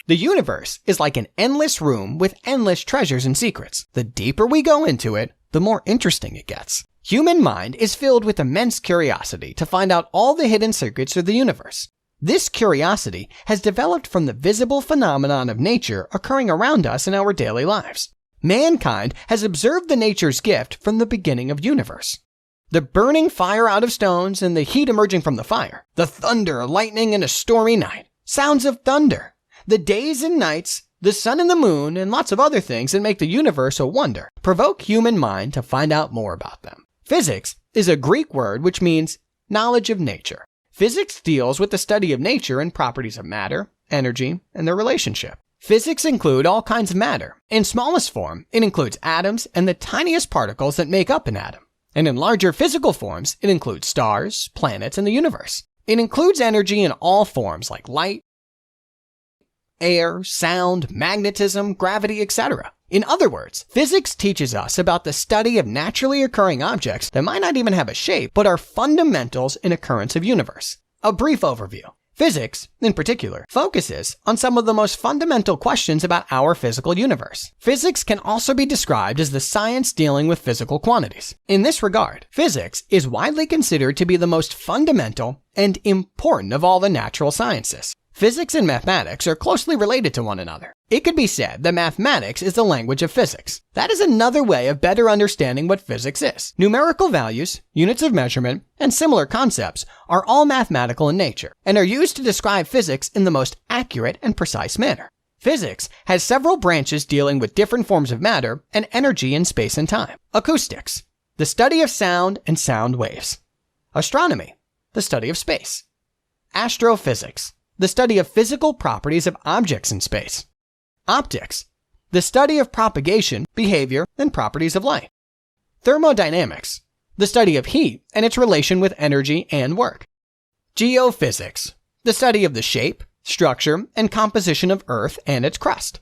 The universe is like an endless room with endless treasures and secrets. The deeper we go into it, the more interesting it gets. Human mind is filled with immense curiosity to find out all the hidden secrets of the universe. This curiosity has developed from the visible phenomenon of nature occurring around us in our daily lives. Mankind has observed the nature's gift from the beginning of the universe. The burning fire out of stones and the heat emerging from the fire, the thunder, lightning, and a stormy night, sounds of thunder, the days and nights, the sun and the moon, and lots of other things that make the universe a wonder, provoke human mind to find out more about them. Physics is a Greek word which means knowledge of nature. Physics deals with the study of nature and properties of matter, energy, and their relationship. Physics include all kinds of matter. In smallest form, it includes atoms and the tiniest particles that make up an atom. And in larger physical forms, it includes stars, planets, and the universe. It includes energy in all forms like light, air, sound, magnetism, gravity, etc. In other words, physics teaches us about the study of naturally occurring objects that might not even have a shape, but are fundamentals in occurrence of universe. A brief overview. Physics, in particular, focuses on some of the most fundamental questions about our physical universe. Physics can also be described as the science dealing with physical quantities. In this regard, physics is widely considered to be the most fundamental and important of all the natural sciences. Physics and mathematics are closely related to one another. It could be said that mathematics is the language of physics. That is another way of better understanding what physics is. Numerical values, units of measurement, and similar concepts are all mathematical in nature and are used to describe physics in the most accurate and precise manner. Physics has several branches dealing with different forms of matter and energy in space and time. Acoustics, the study of sound and sound waves. Astronomy, the study of space. Astrophysics, the study of physical properties of objects in space. Optics, the study of propagation, behavior, and properties of light. Thermodynamics, the study of heat and its relation with energy and work. Geophysics, the study of the shape, structure, and composition of Earth and its crust.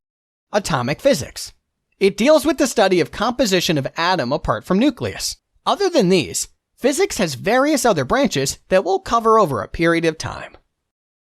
Atomic physics, it deals with the study of composition of atom apart from nucleus. Other than these, physics has various other branches that we'll cover over a period of time.